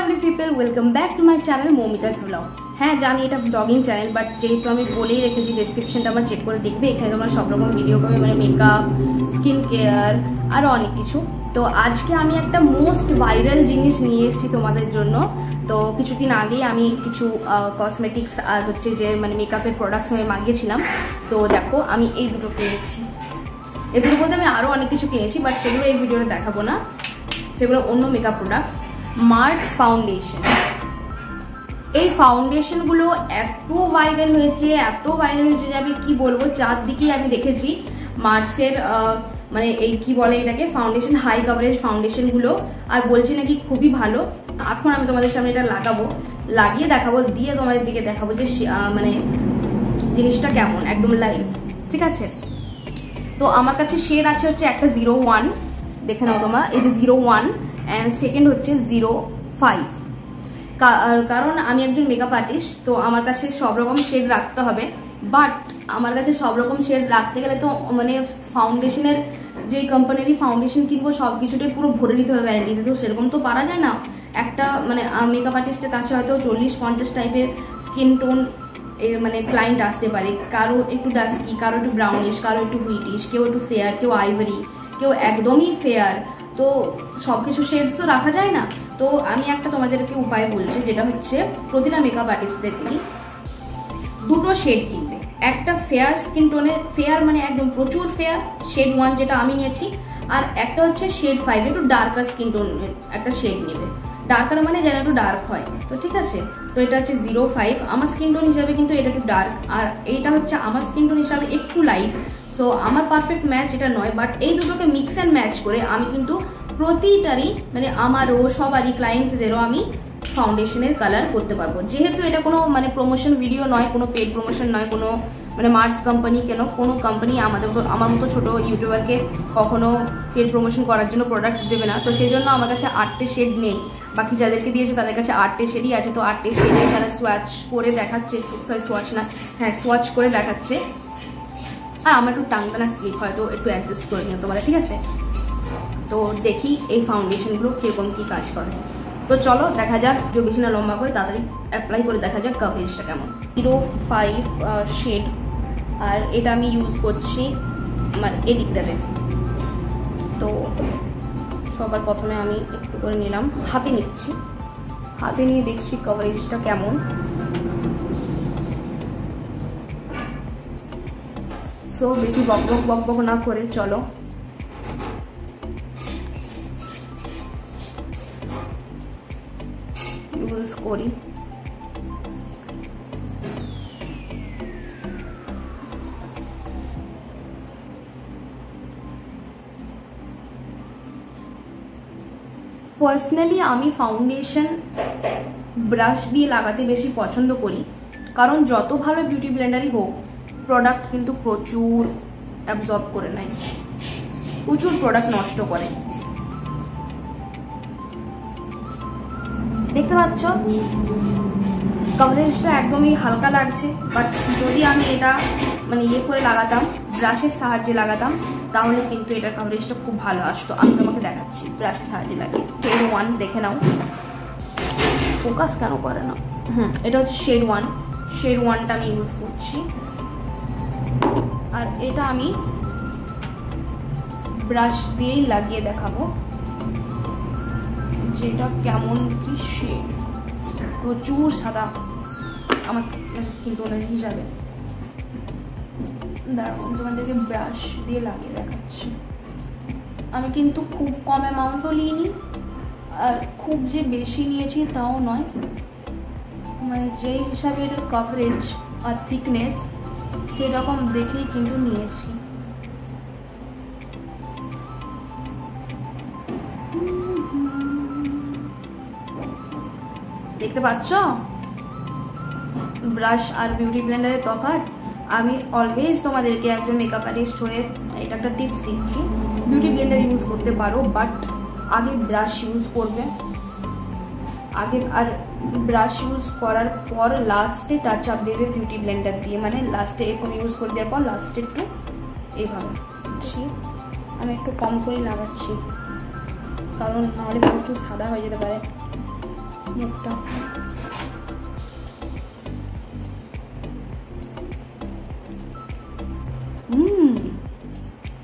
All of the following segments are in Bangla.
Lovely people, welcome back to my channel Moumita's blog. হ্যাঁ জানি এটা ব্লগিং চ্যানেল, বাট যেহেতু আমি বলেই রেখেছি ডেসক্রিপশনটা আমার চেক করে দেখবে, এখানে তোমরা সব রকম ভিডিও পাবে, মানে মেকআপ, স্কিন কেয়ার, আরও অনেক কিছু। তো আজকে আমি একটা মোস্ট ভাইরাল জিনিস নিয়ে এসেছি তোমাদের জন্য। তো কিছুদিন আগেই আমি কিছু কসমেটিক্স আর হচ্ছে যে মানে মেকআপের প্রোডাক্টস আমি মাগিয়েছিলাম। তো দেখো আমি এই দুটো কিনেছি। এই দুটোর মধ্যে আমি আরও অনেক কিছু কিনেছি, বাট সেগুলো এই ভিডিওতে দেখাবো না, সেগুলো অন্য মেকআপ প্রোডাক্টস। মার্স ফাউন্ডেশন, এই ফাউন্ডেশনগুলো এত ভাইরাল হয়েছে যে আমি কি বলবো, চারদিকেই আমি দেখেছি মার্সের মানে এই কি বলে এটাকে ফাউন্ডেশন, হাই কাভারেজ ফাউন্ডেশনগুলো, আর বলছি নাকি খুবই ভালো। এখন আমি তোমাদের সামনে এটা লাগিয়ে দেখাবো, দিয়ে তোমাদের দিকে দেখাবো যে মানে জিনিসটা কেমন, একদম লাইভ, ঠিক আছে। তো আমার কাছে শেড আছে হচ্ছে একটা 01, দেখে নাও তোমরা, এই যে 01 অ্যান্ড সেকেন্ড হচ্ছে 05। কারণ আমি একজন মেকআপ আর্টিস্ট, তো আমার কাছে সব রকম শেড রাখতে হবে। বাট আমার কাছে সব রকম শেড রাখতে গেলে তো মানে ফাউন্ডেশনের যে কোম্পানিরই ফাউন্ডেশন কিনবো সব কিছুটাই পুরো ভরে নিতে হবে ভ্যারাইটিতে, তো সেরকম তো পারা যায় না। একটা মানে মেকআপ আর্টিস্টের কাছে হয়তো 40-50 টাইপের স্কিন টোন এর মানে ক্লায়েন্ট আসতে পারে। কারো একটু ডাস্কি, কারো একটু ব্রাউনিশ, কারো একটু হুইটিশ, কেউ একটু ফেয়ার, কেউ আইভরি, কেউ একদমই ফেয়ার। তো সব কিছু শেডস তো রাখা যায় না। তো আমি একটা তোমাদেরকে উপায় বলছি, যেটা হচ্ছে প্রতিটা মেকআপ আর্টিস্টদেরকে দুটো শেড কিনবে। একটা ফেয়ার স্কিন টোনের, ফেয়ার মানে একদম প্রচুর ফেয়ার, শেড 1 যেটা আমি নিয়েছি, আর একটা হচ্ছে শেড 5, একটু ডার্কার স্কিন টোনের একটা শেড নেবে। ডার্কার মানে যেন একটু ডার্ক হয়, তো ঠিক আছে। তো এটা হচ্ছে 05, আমার স্কিন টোন হিসাবে কিন্তু এটা একটু ডার্ক, আর এইটা হচ্ছে আমার স্কিন টোন হিসাবে একটু লাইট। সো আমার পারফেক্ট ম্যাচ এটা নয়, বাট এই দুটোকে মিক্স অ্যান্ড ম্যাচ করে আমি কিন্তু প্রতিটারই মানে আমারও সবারই ক্লায়েন্টসদেরও আমি ফাউন্ডেশনের কালার করতে পারবো। যেহেতু এটা কোনো মানে প্রমোশন ভিডিও নয়, কোনো পেড প্রমোশন নয়, কোনো মানে মার্স কোম্পানি কেন, কোনো কোম্পানি আমার মতো ছোটো ইউটিউবারকে কখনো পেড প্রমোশন করার জন্য প্রোডাক্টস দেবে না। তো সেই জন্য আমার কাছে 8টে শেড নেই, বাকি যাদেরকে দিয়েছে তাদের কাছে 8টে শেডই আছে। তো 8টে শেডে তারা সোয়াচ করে দেখাচ্ছে, সোয়াচ করে দেখাচ্ছে। আর আমার একটু টাংটানা স্লিপ হয়, তো একটু অ্যাডজাস্ট করে নিও তোমরা, ঠিক আছে। তো দেখি এই ফাউন্ডেশনগুলো কীরকম কী কাজ করে। তো চলো দেখা যাক, যে বেশি না লম্বা করে তাড়াতাড়ি অ্যাপ্লাই করে দেখা যাক কভারেজটা কেমন। 05 শেড, আর এটা আমি ইউজ করছি মানে এদিকটাতে। তো সবার প্রথমে আমি একটু করে নিলাম, হাতে নিচ্ছি, হাতে নিয়ে দেখছি কভারেজটা কেমন। সো বেশি বকবক না করে চলো ইউজ করি। পার্সোনালি আমি ফাউন্ডেশন ব্রাশ দিয়ে লাগাতে বেশি পছন্দ করি, কারণ যত ভালো বিউটি ব্লেন্ডারই হোক প্রোডাক্ট কিন্তু প্রচুর অ্যাবজর্ব করে নেয়, প্রচুর প্রোডাক্ট নষ্ট করে। দেখতে পাচ্ছ কভারেজটা একদমই হালকা লাগছে, বাট যদি আমি এটা মানে ইয়ে করে লাগাতাম, ব্রাশের সাহায্যে লাগাতাম, তাহলে কিন্তু এটার কভারেজটা খুব ভালো আসতো। আমি তোমাকে দেখাচ্ছি ব্রাশের সাহায্যে লাগিয়ে। শেড 1 দেখে নাও, ফোকাস কেন করে না। এটা হচ্ছে শেড 1, শেড 1টা আমি ইউজ করছি। আর এটা আমি ব্রাশ দিয়েই লাগিয়ে দেখাবো যেটা কেমন কি শেড। প্রচুর সাদা আমার স্কিন টোনের হিসাবে। দাঁড়াও তোমাদেরকে ব্রাশ দিয়ে লাগিয়ে দেখাচ্ছি। আমি কিন্তু খুব কম অ্যামাউন্টও নিইনি, আর খুব যে বেশি নিয়েছি তাও নয়, মানে যেই হিসাবে এটার কভারেজ আর থিকনেস সেরকম দেখেই কিন্তু নিয়েছি। দেখতে পাচ্ছ ব্রাশ আর বিউটি ব্লেন্ডারের তফাৎ। আমি অলওয়েজ তোমাদেরকে একজন মেকআপ আর্টিস্ট হয়ে এটা একটা টিপস দিচ্ছি, বিউটি ব্লেন্ডার ইউজ করতে পারো, বাট আগে ব্রাশ ইউজ করবে আগে, আর ব্রাশ ইউজ করার পর লাস্টে টাচ আপ দেবে বিউটি ব্লেন্ডার দিয়ে, মানে লাস্টে এরকম ইউজ করে দেওয়ার পর লাস্টে একটু এইভাবে। আমি একটু কম করে লাগাচ্ছি, কারণ নাহলে প্রচুর সাদা হয়ে যেতে পারে। মুখটা।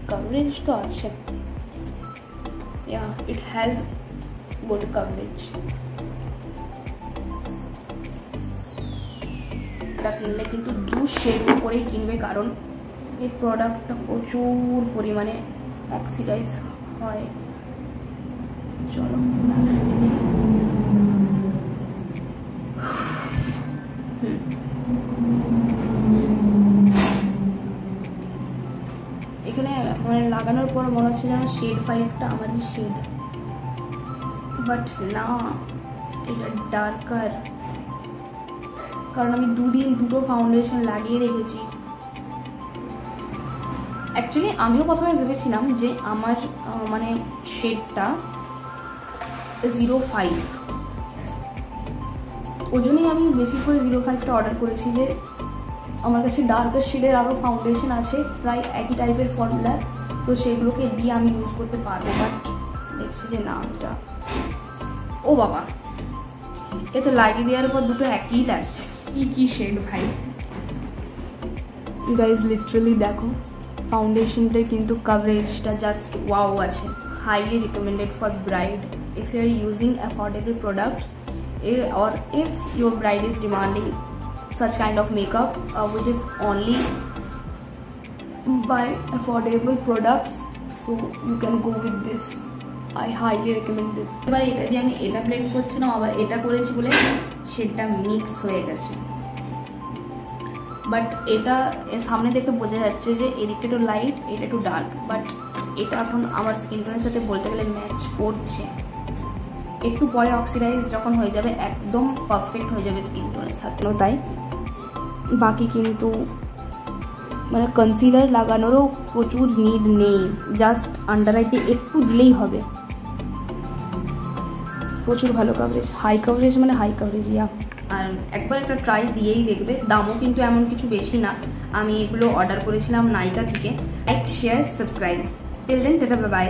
কভারেজ তো আছে, ইট হ্যাজ গুড কভারেজ। এটা কিনলে কিন্তু 2 শেড করেই কিনবে, কারণ এই প্রোডাক্টটা প্রচুর পরিমাণে অক্সিডাইজ হয়। চলো এখানে মানে লাগানোর পর মনে হচ্ছে যেন শেড 5টা আমারই শেড, বাট না, এটা ডার্কার, কারণ আমি 2 দিন 2টো ফাউন্ডেশন লাগিয়ে রেখেছি। অ্যাকচুয়ালি আমিও প্রথমে ভেবেছিলাম যে আমার মানে শেডটা 05, ওই জন্যই আমি বেশি করে 05টা অর্ডার করেছি, যে আমার কাছে ডার্কার শেডের আরও ফাউন্ডেশন আছে প্রায় একই টাইপের ফর্মুলা, তো সেগুলোকে দিয়ে আমি ইউজ করতে পারবো। বাট দেখছি যে না, এটা ও বাবা, এ তো লাগিয়ে দেওয়ার পর দুটো একই লাগছে। কি শেড ভাই, গাইজ লিটারালি দেখো ফাউন্ডেশনটা কিন্তু কভারেজটা জাস্ট ওয়াও আছে। Highly recommended for bride if you are using affordable product, or if your bride is demanding such kind of makeup which is only by affordable products, so you can go with this. I highly recommend this. এবার এটা দিয়ে আমি এটা ব্লেন্ড করছি না, আবার এটা করেছি বলে শেডটা মিক্স হয়ে গেছে। বাট এটা সামনে দেখে বোঝা যাচ্ছে যে এদিকটা একটু লাইট, এটা একটু ডার্ক, বাট এটা এখন আমার স্কিন টোনের সাথে বলতে গেলে ম্যাচ করছে। একটু পরে অক্সিডাইজ যখন হয়ে যাবে একদম পারফেক্ট হয়ে যাবে স্কিন টোনের সাথে। তাই বাকি কিন্তু মানে কনসিলার লাগানোরও প্রচুর নিড নেই, জাস্ট আন্ডার আইতে একটু দিলেই হবে। প্রচুর ভালো কভারেজ, হাই কভারেজ মানে হাই কভারেজ। আর একবার একটা ট্রাই দিয়েই দেখবে, দামও কিন্তু এমন কিছু বেশি না। আমি এগুলো অর্ডার করেছিলাম নাইকা থেকে। Like, share, subscribe. Till then, tata, bye by.